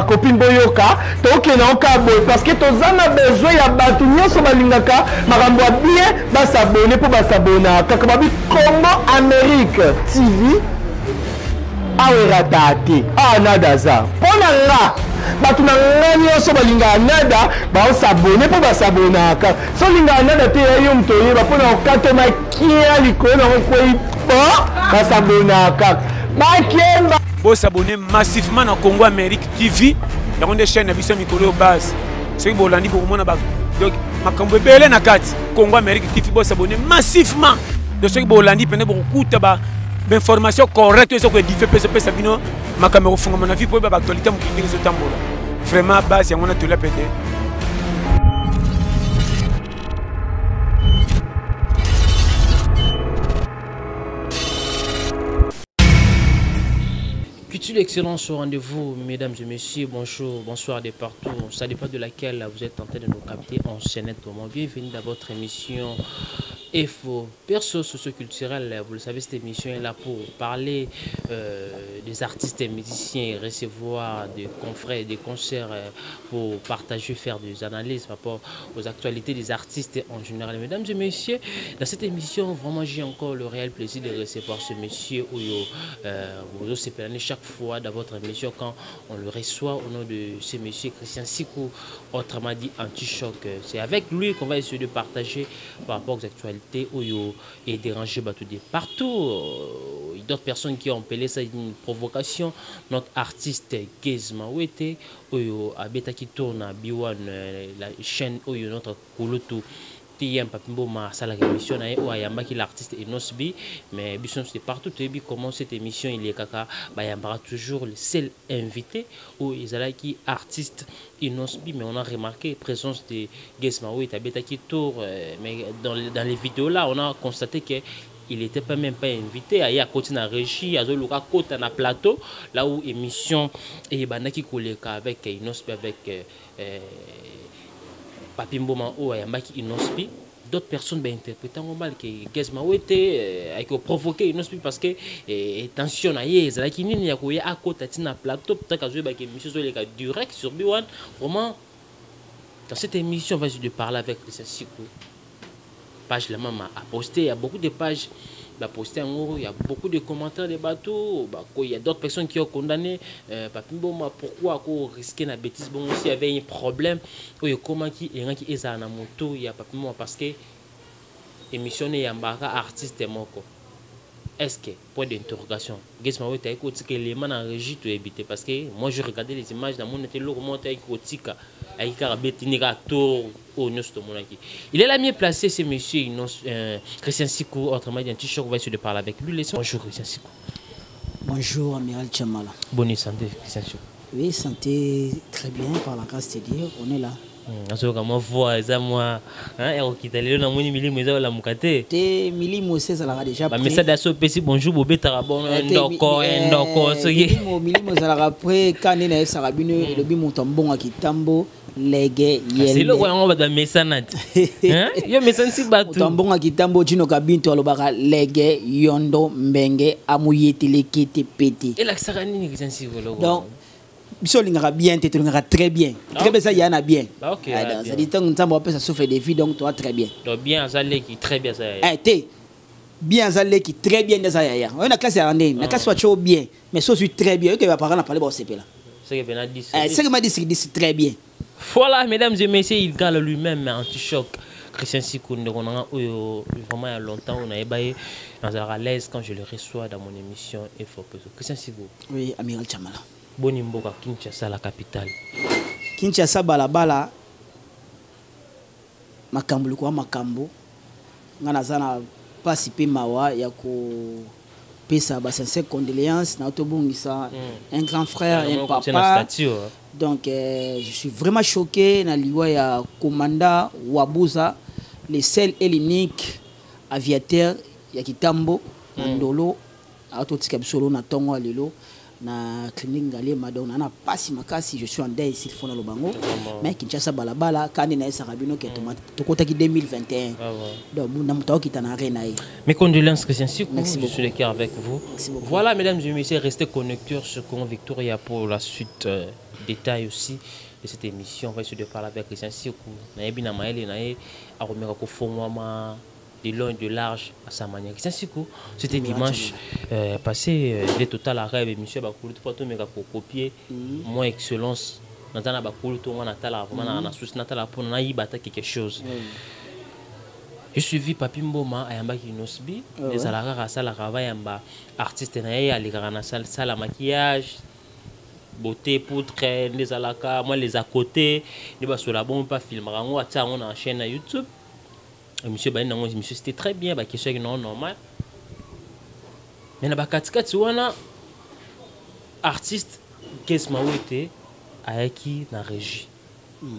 copine boyoka toke na okabo parce que tozana besoin ya batu nyonso balingaka makambo bien basabone po basabona kaka babi Congo Amérique TV awera date nada za pona nga batu na nga nyonso balingaka nada baosabone po basabonaka so lingaka nada te yo mto yeba pona okatoma kia likolo na okwei po basabonaka bakemba. Vous s'abonnez massivement à Congo Amérique TV. Il y a des chaînes qui sont mikolo base. C'est que vous l'avez dit pour moi. Donc, ma Congo Belé na kat Congo Amérique TV. Vous s'abonnez massivement. Donc, c'est que vous l'avez dit pendant beaucoup de informations correctes. Ce que diffé PCP Sabino, ma caméra fond mon avis pour l'actualité mon client ce temps là. Vraiment base, il y a mon atelier pété. Culture d'excellence au rendez-vous, mesdames et messieurs, bonjour, bonsoir de partout. Ça dépend de laquelle vous êtes en train de nous capter en scène. Bienvenue dans votre émission EFO, perso socio-culturel. Vous le savez, cette émission est là pour parler des artistes et musiciens et recevoir des confrères, des concerts pour partager, faire des analyses par rapport aux actualités des artistes en général. Mesdames et messieurs, dans cette émission, vraiment, j'ai encore le réel plaisir de recevoir ce monsieur Oyo. Vous se plaignez chaque fois dans votre émission quand on le reçoit au nom de ce monsieur Christian Sikou, autrement dit Anti-Choc. C'est avec lui qu'on va essayer de partager par rapport aux actualités Oyo et déranger tout de partout. D'autres personnes qui ont appelé ça une provocation. Notre artiste Gezma Wete Oyo Abeta qui tourne à Biwan, la chaîne Oyo notre Kouloutou. Tiem Papimbo ma sala émission na o ayamba qui l'artiste Inosbi mais bison c'est partout et puis comment cette émission il est kaka bayamba toujours le seul invité ou Isala qui artiste Inosbi mais on a remarqué la présence de Gezma Wete Abeta qui tourne mais dans les vidéos là on a constaté que il n'était pas même pas invité à côté de la régie, à Zoluka côté na plateau, là où émission et banaki koleka avec Inosbi avec Papimboma ou Ayambaki Inosbi. D'autres personnes ben interprétent mal que Gezma Wete a provoqué Inosbi parce que tension aïe, c'est là qui n'y a qu'à à côté de la plateau, peut-être que je vais émission sur les cas direct sur B1. Vraiment, dans cette émission, on va essayer de parler avec Christian Sikou. Page la maman a posté, il y a beaucoup de pages posté en gros, il y a beaucoup de commentaires de bateaux, il y a d'autres personnes qui ont condamné Papimboma pourquoi risquer la bêtise bon aussi il y avait un problème comment qui est à la moto il y a Papimboma parce que émission est un artiste moko. Est-ce que point d'interrogation Gezma Wete a que les mains en régie tout éviter parce que moi je regardais les images dans mon été lourd monté avec Otika avec Carabetinika tour au Nosto Monaki. Il est la mieux placé ce monsieur Christian Sikou autrement dit un t-shirt on va essayer de parler avec lui. Bonjour Christian Sikou. Bonjour Amiral Chamala. Bonne santé Christian Sikou. Oui, santé très bien par la grâce de Dieu, on est là. Moi voix ça moi hein qui t'a le namoni milimo ça la mukate te milimo c'est ça là déjà mais ça d'asso pesi bonjour bobé tarabon ndoko so milimo ça là après quand il est sarabino le bi mutombo akitambo lege yele c'est le on va dans mesanat hein yo mesansi batu mutombo akitambo jino kabinto alobaka lege yondo mbenge amuyetele kete pété et la sarani ni kisansi volo donc biso lingaka bien te lingaka très bien très bien ça y en a bien OK ça dit tant on peut ça souffre des filles donc toi très bien donc bien ça qui très bien ça te bien ça qui très bien ça ya on a classe en na classe soit bien mais ça suis très bien que va parler parler bon c'est là c'est que Bena dit c'est que m'a dit très bien voilà mesdames et messieurs il gale lui-même Anti-Choc Christian Sikou on a vraiment il y a longtemps on a ébaillé dans à l'aise quand je le reçois dans mon émission Info Christian Sikou. Oui Amiral Chamala. Bonimboka Kinshasa la capitale. Kinshasa balabala makambo likuwa makambo ngana zana pasi pe mawa ya ko pesa ba sincère condoléances na otobungisa un grand frère un papa. Donc je suis vraiment choqué na liwa ya commandant Wabuza le seul et l'unique aviateur ya Kitambo ndolo autotika bisolo na tongo lelo na clinique Ngalie Madonna na pasi makasi je suis en deuil s'il faut na lobango mais Kinshasa balabala kandi na Sarabino qui est tokota ki 2021 donc na mutao kitana rena yi. Mes condoléances Christian Sikou, je suis de cœur avec vous. Voilà mesdames et messieurs, restez connectés sur Congo Victoria pour la suite détails aussi de cette émission. On va essayer de parler avec Christian Sikou. Nayebi na maele nae a remis ko fongwama de long et de large à sa manière. Christian Sikou, c'était dimanche passé les total arrêt émission ba kulu to to meka copier moi excellence natana ba kulu to ngana tala vraiment na souci natala pour na yibata quelque chose. Je suivi Papi Mboma ayamba kinosbi les alara sala kavayamba artiste na ye alikara na sala maquillage beauté poudre les alaka moi les à côté ne ba sola bon pas filmer rango atia on na chaîne na YouTube monsieur ba nango monsieur c'était très bien ba question non normal mais na ba katikati wana artiste qu'est-ce mawete ayaki na régie.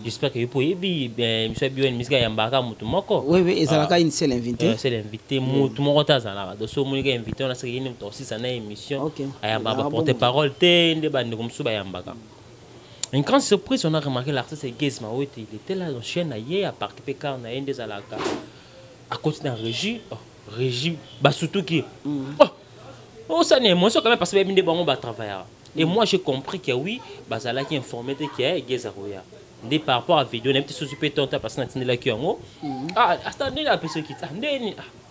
J'espère que vous pouvez bien monsieur bien musique yambaka mutu moko. Oui ezalaka une seule invité. C'est l'invité mutu moko tazala. Donc so monika invité on a ce qui aussi ça na émission. Ayamba porter parole te nde bande comme suba yambaka. Une grande surprise on a remarqué l'artiste Gez Mawete il était là dans chaîne aye à participer car na ende zalaka. À côté d'un régie ba surtout qui oh ça n'est émotion quand même parce que binde bango ba travailler. Et moi j'ai compris que oui bazala qui informé que Gez Aroya. Dès par rapport à la vidéo, on a un petit souci pétant parce qu'on a là qui en ah, attendez la personne qui t'a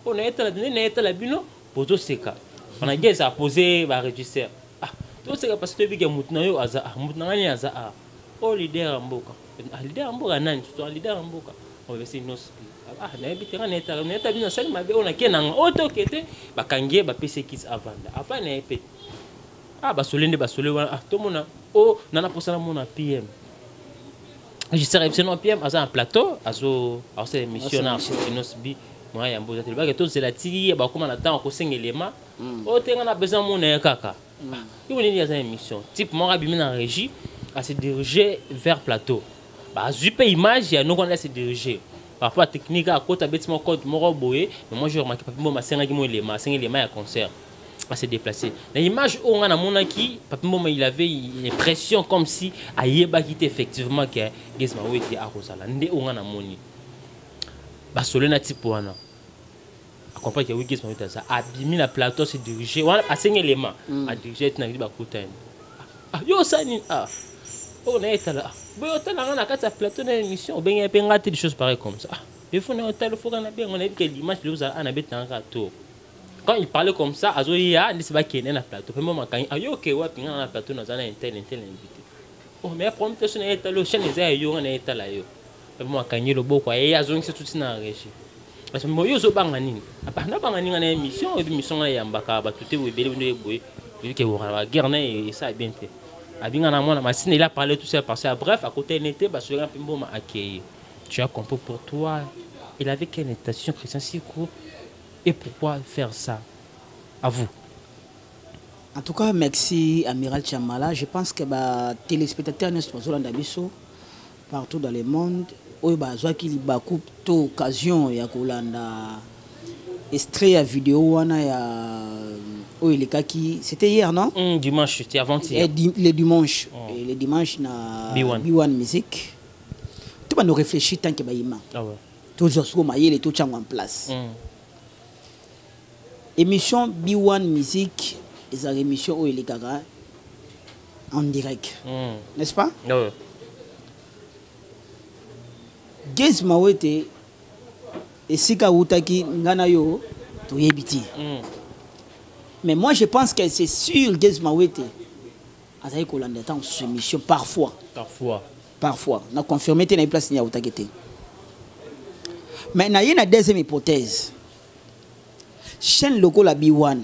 on a été la bino pour tout ce cas. On a dit à poser va régisseur. Ah, tout ce parce que tu as moutna yo aza, moutna ni aza. Oh leader amboka. Leader amboka nani? Tu leader amboka. On va essayer nos. Ah, na ebité on est bino sali mabe on a kenanga. Oh to kete ba kangie ba PC kits avanda. Avant na epé. Ah ba solende ba solé ah to mona. Oh nana posana mona PM. Je serai absolument PM à un plateau, à cette émission là, moi y a un beau atelier. Tout c'est la tire, bah comment on attend encore 5 éléments. Oh t'es on a besoin mon kaka. Il y a une émission. Type moi rabimé en régie, à se diriger vers plateau. Bah super image, il y a nous on laisse se diriger. Parfois technique à côté bêtement code moro boé, mais moi je remarque pas moi 5 éléments à concert. À se déplacer. L'image où on a monaki, Papi Mboma il avait une pression comme si Ayeba qui était effectivement que Gez Mawete à Rosala. Ndé on a moni. Basolena type wana. A comprendre que oui Gez Mawete ça a bimi la plateau se diriger. Wana a 5 éléments à diriger na ba kutani. Ah yo sani ah. On est là. Bon on a na kata plateau na émission, ben y a pas des choses pareilles comme ça. Il faut na hôtel faut qu'on a bien on a dit que l'image de vous a na bête en ratour. Quand il parlait comme ça, Azoya, il ne sait pas qui est dans la plateau. Puis moi, quand il a dit ok, ouais, puis dans la plateau, nous avons un tel invité. Oh, mais après, on est allé le chien, les aïeux, on est allé là. Puis moi, quand il le beau, quoi, et Azong, c'est tout ça dans la régie. Parce que moi, je suis bangani. Après, nous bangani dans l'émission, l'émission là, il y a un bac à tout est où il est beau. Il dit que vous avez la guerre, et ça est bien fait. Abi ngana mona machine, il a parlé tout ça parce que bref, à côté il était, bah, sur un peu bon m'a accueilli. Tu as compris pour toi, il avait quelle intention, Christian Sikou? Et pourquoi faire ça? À vous. En tout cas, merci Amiral Chamala. Je pense que les téléspectateurs sont partout dans le monde. Il y a beaucoup d'occasions. Il y a extrait à vidéo. C'était hier, non? Dimanche, c'était avant-hier. Le dimanche. Le dimanche, B1 Music. Tout le monde réfléchit tant que tout le monde en place. Émission B1 Music, c'est une émission où il est en direct. N'est-ce pas? Oui. Gez Mawete et Sika Outaki Nganayo, tout y est. Mais moi je pense que c'est sûr Gez Mawete a été collandé dans cette émission parfois. Parfois. On a confirmé que tu as place à Outaki. Mais il y a une deuxième hypothèse. Chaîne logo la B1.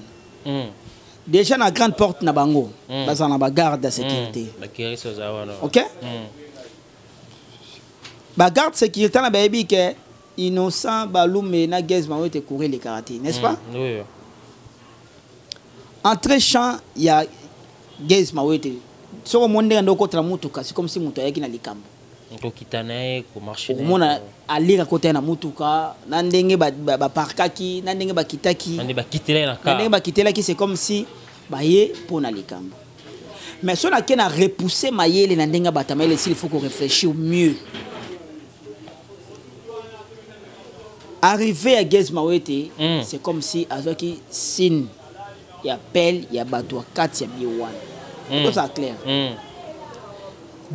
Déjà dans la grande porte na bango, dans la garde de sécurité. OK? La garde de sécurité na baby que innocent Baloumé na Gez Mawete courir les karaté, n'est-ce pas? Oui. Entre champ, il y a Gez Mawete. Sur le monde ndoko tra mutuka, c'est comme si mutu yaki na likambo. Kokitanae ko marcher. Omona alira côté na mutuka, na ndenge ba parkaki, na ndenge ba kitaki. Na ndenge ba kitela na ka. Na ndenge ba kitela ki c'est comme si baye pona likambo. Mais si on a qu'à repousser mayele na ndenge ba tamayele, il faut qu'on réfléchisse mieux. Arriver à Gez Mawete, c'est comme si azoki signe, il y a appel, il y a bateau 4, il y a B1. C'est clair.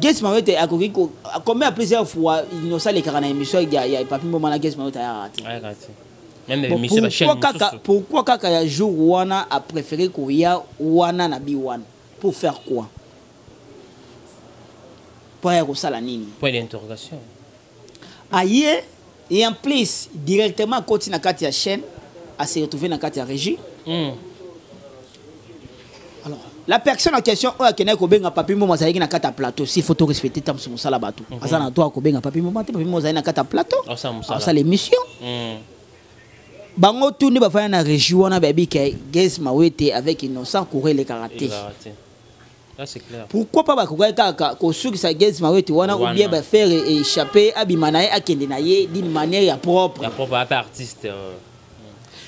Guess Mawete a combien plusieurs fois Innocent les carana émission il y a Papi Mboma na Guess Mawete a raté. Même l'émission la chaîne. Pourquoi Kaka ya jour Wana a préféré Koya Wana na B1 pour faire quoi? Pour y avoir ça la nini. Point d'interrogation. Aïe et en plus directement quand na kati ya chaîne a se retrouver na kati ya régie. Alors, la personne en question, qui n'a pas benga Papi Mboma zaïki na kata plateau, s'il faut tout respecter tam sur musala batou. Asa na toi ko benga Papi Mboma, Papi Mboma zaïki na kata plateau. Ça l'émission. Bango tout ne va faire na région wana baby ke Guess Mawete avec Innocent courir les karatés. Là c'est clair. Pourquoi pas ba courir kaka ko suki sa Guess Mawete wana ou bien ba faire échapper abimanaye akende na ye d'une manière propre. La propre artiste.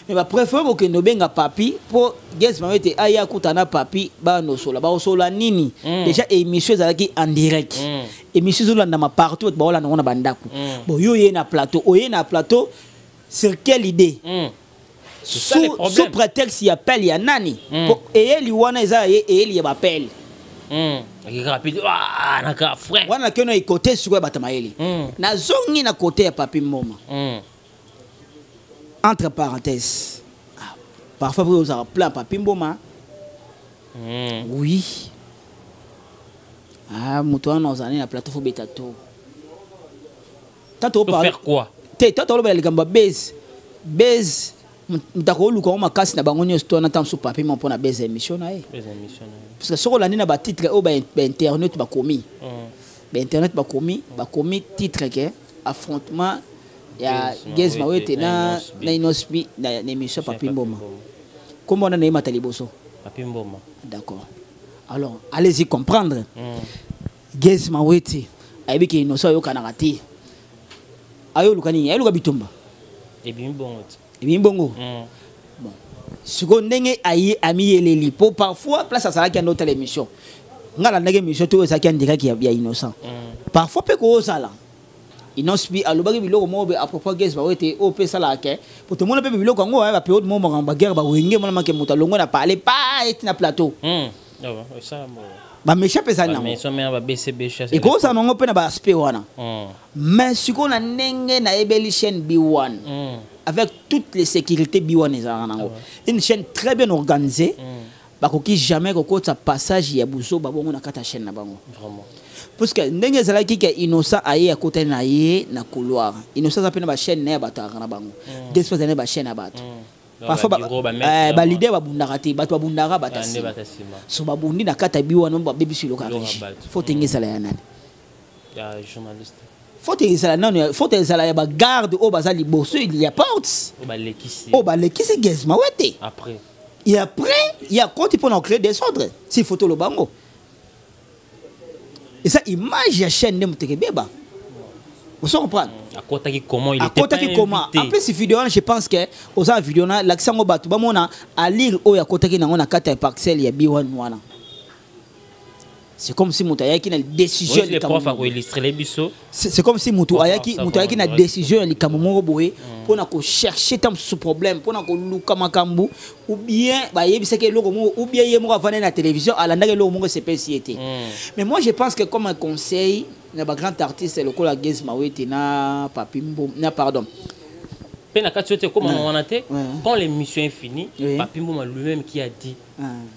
Mais ba préfère que no benga Papi pour Guess Mawete aya kutana Papi ba no sola ba sola nini. Déjà émission zalaki en direct. Émission zolanda ma partout ba ola na bandaku. Bon yo ye na plateau, oye na plateau. Sur quelle idée? Sous prétexte il appelle il y a nani. Et il y a et il y a appel. Rapide. Ah, naka frère. Wana keno i côté sur le batamaeli. Na zongi na côté ya Papi Mboma. Entre parenthèses. Parfois vous avez plein Papi Mboma. Oui. Ah, mutuana nos années na plateau betato. Pour faire quoi? Toi le ligamba base mutako luka ma kasi na bango nyos to na tam sur Papi Mboma pour na base émission na parce que sur la nina ba titre o ba internet ba komi internet ba komi titre ke affrontement ya Guess Mawete na Inosbi na émission Papi Mboma comment on a na mataliboso Papi Mboma d'accord alors allez-y comprendre Guess Mawete aibi ke Innocent yo kana raté ayo lukani ayo lukabitumba ebimbo bon siko ndenge ayi ami eleli po parfois place à ça qui a notre émission ngala ndenge émission to ça qui en direct ya Innocent parfois pe ko sala Inosbi alobaki biloko mobe à propos Guess Mawete o pe sala ke pour tout le monde pe biloko ngo ba période mo ngamba guerre ba wenge mona make muta longo na parler pas et na plateau ça ba m'échappe ça na mais so me ba BCB chasse et ko ça non pe na ba aspect wana mais siko na ndenge na ebeli chaîne B1 avec toutes les sécurités B1 une chaîne très bien organisée ba ko ki jamais ko ça passage ya buzo ba bongo na kata chaîne na bango vraiment parce que ndenge zala ki ke Innocent aye à côté na ye na couloir Innocent ça pe na ba chaîne na ba ta na bango d'espace na ba chaîne na ba parfois ba leader ba bundaka te bato ba bundaka batasima so ba bundi na kata biwa no ba bebisi lokala faut tengisa la yanani ya journaliste faut tengisa la nani faut tengisa la ba garde o baza liboso il y a porte o ba lekisi Guess Mawete après il y a compte pour en créer des ordres si photo le bango et ça image ya chaîne de Beba vous comprenez à côté qui comment il était pas invité après ces vidéos je pense que aux vidéos là l'accent au batu ba mona à lire o ya côté qui na ngona kata parcelle ya B1 wana c'est comme si Moutaya qui a décision les profs à illustrer les bisous c'est comme si Moutaya qui a décision li kamomo boye pour na ko chercher tam ce problème pour na ko luka makambu ou bien ba yebisa ke loko mo ou bien yemo avana na télévision ala ndake loko mo CPCT mais moi je pense que comme un conseil na ba grand artiste le la Guess Mawete na Papi Mboma na pardon pena katiote comme on a été quand l'émission est finie Papi Mboma lui-même qui a dit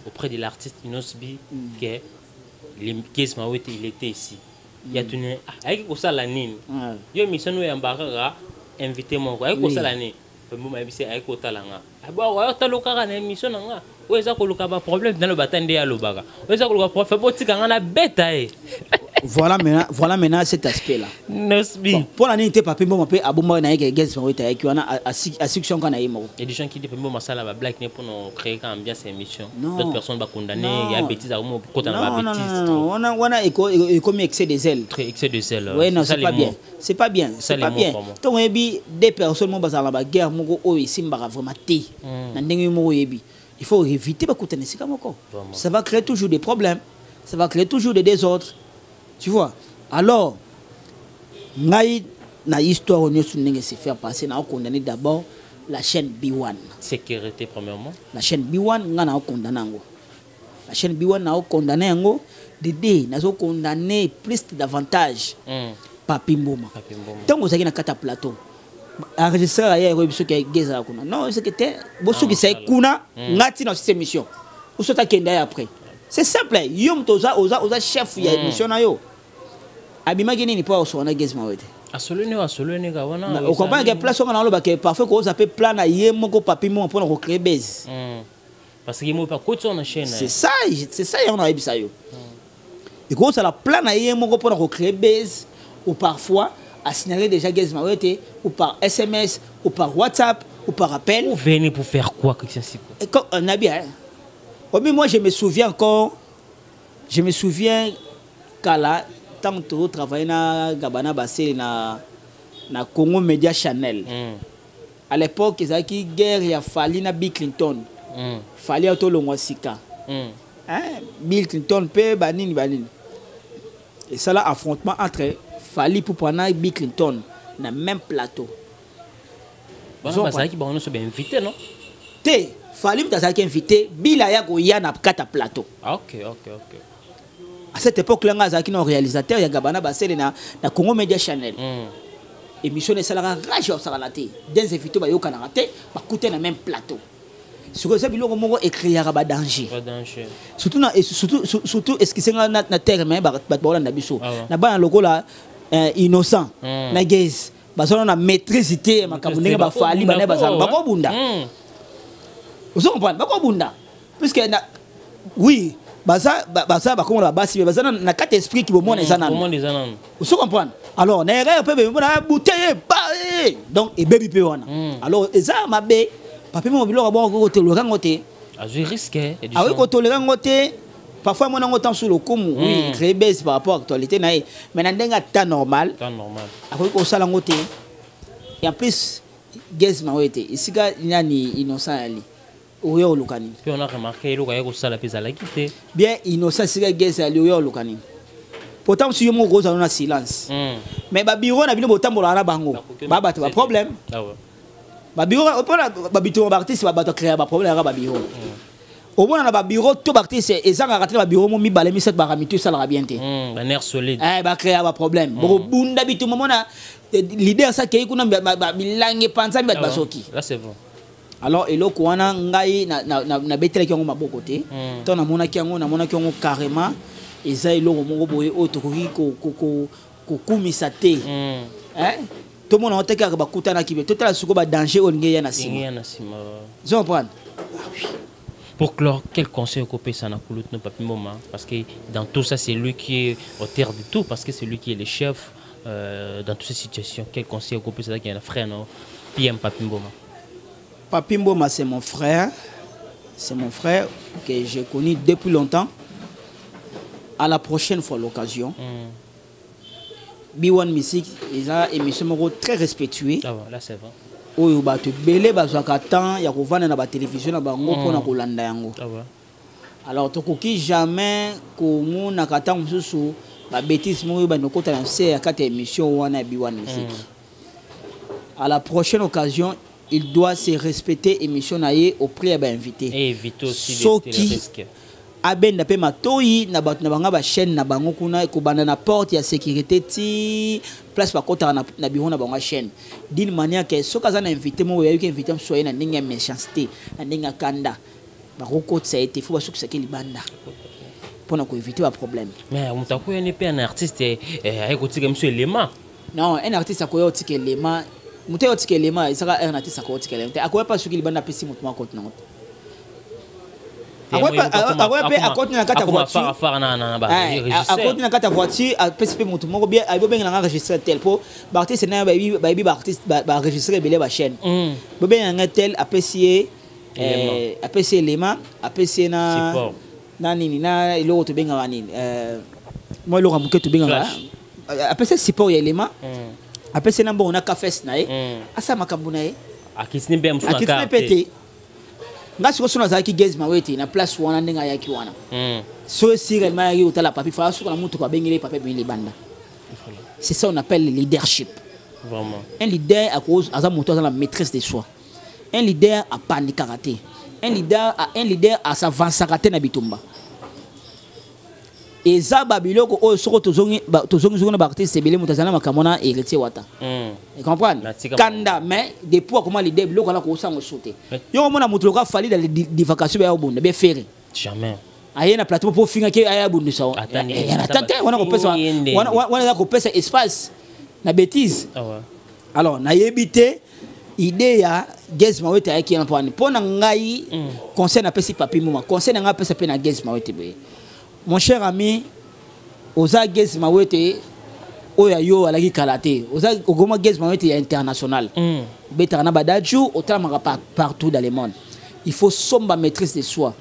auprès de l'artiste Inosbi que Guess Mawete il était ici il y a tenu avec ça la nine yo mission no yambara invité mon avec ça la nine Mboma bisi avec otalanga aba wa taloka na émission nga oza ko luka ba problème dans le batande ya lobaka oza ko luka prof botika nga na beta voilà maintenant cet aspect là bon, pour la nite Papi Mboma pe aboma na Guess Mawete avec wana a section kana yimo et des gens qui disent Papi Mboma sala ba black ne pour nous créer une ambiance émission d'autres personnes ba condamner il y a bêtise à mo kota na ba bêtise wana comme excès de zèle très excès de zèle ouais non c'est pas bien donc ebi des personnes mo bazala ba guerre moko o isimbaka vraiment té na ndenge moko yebi il faut éviter ba kota nesika moko ça va créer toujours des problèmes ça va créer toujours des désordres. Tu vois, alors, ngai na histoire on est se faire passer, on a condamné d'abord la chaîne B1. Sécurité premièrement. La chaîne B1, on a condamné. la chaîne B1 n'a condamné yango Dédé n'a condamné plus davantage Papi Mboma tant que ça na kata plateau enregistré ailleurs biso ke geza kuna non c'est que te bosu ki sai kuna ngati na cette émission ou sota kenda après c'est simple yom toza oza chef ya émission na yo abima geni ni pas so na gezma wete asolone ka wana on comprend que place on a lo ba que parfois ko ça peut plan na ye moko Papi Mboma pour ko créer base parce que mo pas côté sur la chaîne c'est ça on a ebisa yo et ko ça la plan na ye moko pour ko créer base ou parfois à signaler déjà Gezma Wete ou par SMS ou par WhatsApp ou par appel. Vous venez pour faire quoi, Christian Siko? Et quand on a bien, moi je me souviens encore, qu'à la tant que travaillais na Gabana Bassé na Congo Media Channel. À l'époque, ils avaient qui guerre il a fallu na Bill Clinton. Fallait auto le Sika. Bill Clinton pe banini. Et ça là affrontement entre Fali pour prendre Bill Clinton dans le même plateau. C'est ça qui va nous invité, non? Fali pour invité, Bill a goya na kata plateau. Ok. À cette époque là, il y a un réalisateur, il y a Gabana Bassel na Congo Media Channel. Émission de salaire rage au salalaté. Des invités ba yo kana raté, ba coûter dans le même plateau. Sur ça bilo mo écrire ba danger. Surtout est-ce que c'est na terre mais ba na biso. Na ba logo là innocent na gaze bazo na maîtrisité makabundenge ba fali bana bazalo bako bunda vous comprenez bako bunda puisque na oui baza bakomo la basi baza na quatre esprit qui bomona ezana vous comprenez alors na erreur pe na bouteille donc et baby pe wana alors eza mabe Papi Mboma biloko bon ko tolera ngote je risque ah oui ko tolera ngote. Parfois, moi, on entend sur le com, oui, très baisse par rapport à l'actualité, mais dans un temps normal. Après, on s'en côté. Et en plus, Gezma Wete, ici, il y a ni innocent ali. Puis on a remarqué que ça la pèse à la quitter. Bien innocent, c'est Gezma ali au Lukani. Pourtant, si on rose en silence. Mais Babiro n'a pas de temps pour la bango. Baba, tu as problème. Babiro, Babito Bartis, Baba, créer un problème à Babiro. Au moins dans le bureau tout parti c'est et ça a raté le bureau mon mi balé mi cette baramité ça la bien té un air solide ba créer un problème bon bunda bitu moment na leader ça qui kuna bilange panza mi basoki là c'est bon alors eloko wana ngai na betela ki ngo maboko te to na mona ki ngo carrément eza eloko mongo boye otokoki ko kumisa te tout le monde a été ba kutana ki tout la suko ba danger on ngeya na sima je comprends. Pour clore, quel conseil au ça n'a pas Papi Mboma? Parce que dans tout ça, c'est lui qui est au terre de tout, parce que c'est lui qui est le chef dans toutes ces situations. Quel conseil au ça qui est un frère, non? PM Papi Mboma. Papi Mboma, c'est mon frère. C'est mon frère que j'ai connu depuis longtemps. À la prochaine fois, l'occasion. B1 Music, ils ont une émission très respectuée. Ah ouais, là c'est vrai. Oyo ba te belé bazwaka temps ya kovanda na ba télévision na bango pona kolanda yango. Alors tokoki jamais komona kata mususu ba bêtise mo ba nokota na se ya kata émission wana B1 Music. À la prochaine occasion, il doit se respecter émission na ye auprès ba invité. Et éviter aussi les risques. Abenda pe matoyi na batu na banga ba chaîne na bango kuna ko banda na porte ya sécurité ti place ba kota na bureau na banga chaîne d'une manière que soka za na invité mo ya invité soye na ndinga méchanceté na ndinga kanda ba ko ça a été faut ba soka ke libanda pona ko éviter ba problème mais on t'a ko ne pe un artiste ay ko tika monsieur Lema non un artiste ko yo tika Lema muté yo tika Lema il sera un artiste ko tika Lema akoya pas soki libanda pesi mutu ma kontinent. Après à côté na kata voiture à côté na kata voiture à PCP moto moko bien a bien na enregistrer tel po artiste na ba artiste ba enregistrer belé ba chaîne bo bien na tel APC Lema APC na nini na ilo to benga nini moi lo ramuke to benga APC support ya Lema APC na bon na café na asa makambu na akisni be msuna ka ngasi ko sona zaki Gezma Wete na place wana ndenga yaki wana so sirement yaki utala papi fa so na mutu ko bengile papi bengile banda c'est ça on appelle le leadership vraiment un leader à cause à moto dans la maîtrise de soi un leader à panique karaté un leader à sa vansakate na bitumba et ça babiloko o soko tozongi na artiste sebele mutazana makamona héritier wata vous comprenez kanda mais depuis comment l'idée biloko la ko sango sauter yo mona mutuloka fali dans les vacations ya obunda be ferry jamais aye na plateau pour finga ke aya bundu sawa atate wana ko pesa wana ko pesa espace na bêtise alors na yebité idée ya Gez Mawete ayaki na pona ngai conseil na pesi papi moma conseil na nga pesa pe na Gez Mawete be. Mon cher ami, oza Gez Mawete oya yo alaki kalaté. Oza ogoma Gez Mawete international. Betana badaju otala partout dans le monde. Il faut somba maîtrise de soi.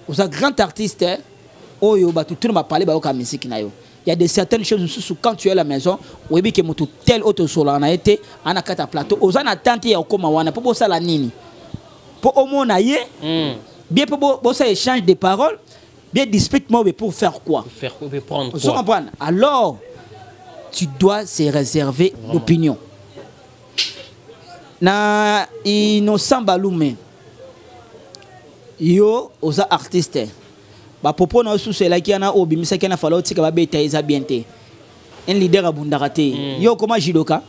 Oza grand artiste oyo ba tout na parler ba ka musique na yo. Il y a de certaines choses quand tu es à la maison, ou bien que moto tel autre sola na été ana kata plateau. Oza na tante ya okoma wana pour ça la nini. Pour au moins na ye. Bien pour ça échange de paroles. Bien discrètement, mais pour faire quoi? Pour prendre quoi? Vous comprenez? Alors, tu dois se réserver l'opinion. Na innocent balume. Yo, aux artistes. Ba popo na sous cela qui ana obi misa qui na falo tika ba beta isa bienté. Un leader à bundarate. Yo comment judoka?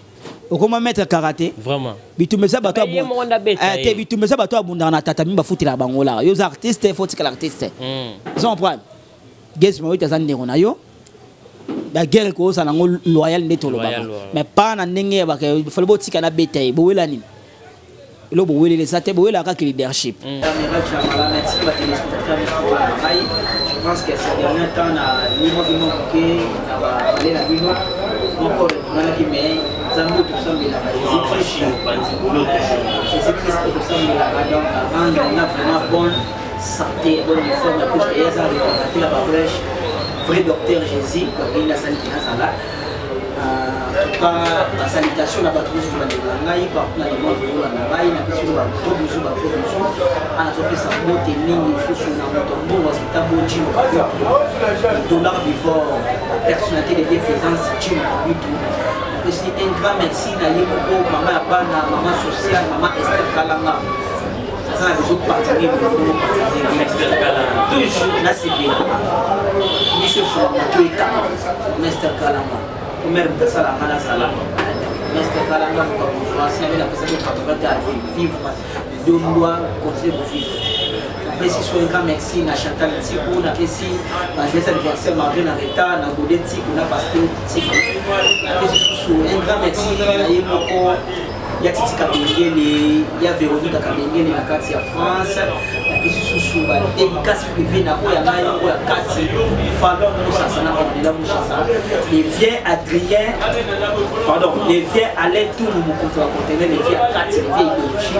Comment mettre karaté? Vraiment. Bitumeza bato te bitumeza bato abundana na tata mimba futila bangola. Yo artistes faut tika l'artiste. Ils ont prendre. Gez Mawete azande na yo. Ba guerre ko sa nango loyal netolo ba. Mais pas na ndenge ba ke falo botika na beta bo wela nini. Ilo bo wele les até bo wela ka leadership. Merci ba téléspectateurs. Je pense que ces derniers temps na niveau qui manqué na aller la ville encore na qui mais Zambo tout ça mais la Jésus-Christ tout ça mais la donc rendre on a vraiment bonne santé bonne forme parce que ça a la brèche vrai docteur Jésus il a senti ça là pas la salutation n'a pas trop sur la ngai par na le monde de la ngai na kisu ba production ana so pesa bote mingi fusu na moto bongo c'est bon chino dollar before personnalité de défense chino du tout. C'est un grand merci à Yemoko, maman Abana, maman sociale, maman Esther Kalanga. Ça a besoin de partager toujours, là c'est bien. Monsieur Chou, Esther Kalanga. Omer Mtassala, Mala Salam. Esther Kalanga, si la personne est vivre, on doit continuer de vivre. Merci sur un grand merci à Chantal Tikou, na merci à l'anniversaire Marvin Areta, na Godin Tikou, na Pasteur Tikou. Merci sur un grand merci à Yemoko, il y a Titi Kabengele, il y a Véronique Kabengele na Kati à France. Merci sur la dédicace privée na Oyana Oya Kati, Fallon Moussa na Odela Moussa. Les vieux Adrien, pardon, les vieux Alain tout nous contre la conteneur, les vieux Kati, les vieux idéologie.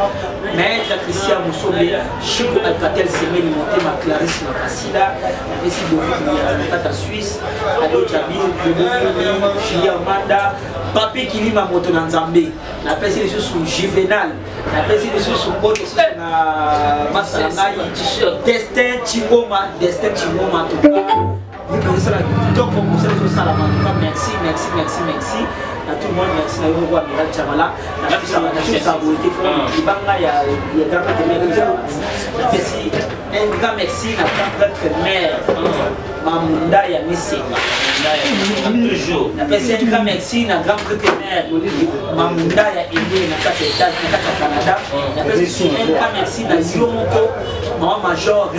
Maître Christian Moussobe, Chico Alcatel Semé, Monté, ma Clarisse Makasila, merci beaucoup de la Suisse, Ado Jabil, Julien Manda, Papi Kilima Moto Nanzambe, la personne est sous Juvenal, la personne est sous Boto, Massangaï, Destin Chimoma, en tout cas. Donc, on vous salue ça, merci, merci, merci, merci. À tout le monde, merci à vous, Amiral Chamala. Merci à vous, un grand merci à notre mère, Mamunda Yamissé. Toujours. Un grand merci à grand mère, Mamunda Yamissé, Canada. Un grand merci à Yomoko, Maman Major,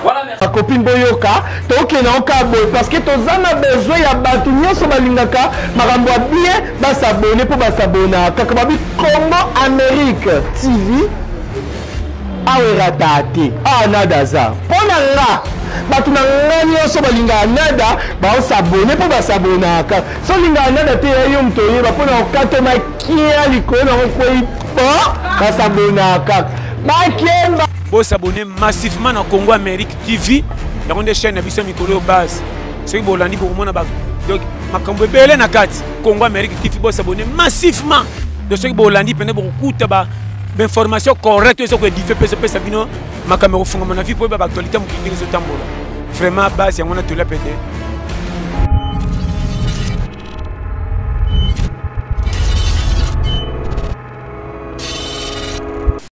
voilà, merci. Copine Boyoka, toke na okabo parce que tozana besoin ya batu nyonso balingaka makambo bien ba s'abonner pour ba s'abonner kaka babi Congo Amérique TV awera date nada za pona nga batu na nga nyonso balinga nada ba s'abonner pour ba s'abonner ka so linga nada te yo mtoye ba pona okato makia likona ko ba s'abonner ka makemba Vous s'abonnez massivement à Congo Amérique TV. Il y a des chaînes à Bissau Mikolo base. C'est que vous l'avez dit pour moi. Donc, ma belle na carte Congo Amérique TV. Vous s'abonnez massivement. De ce que vous l'avez dit, prenez beaucoup d'informations correctes. Ce que vous dites, ma caméra fond mon avis pour l'actualité. Vraiment base, il y a mon atelier pété.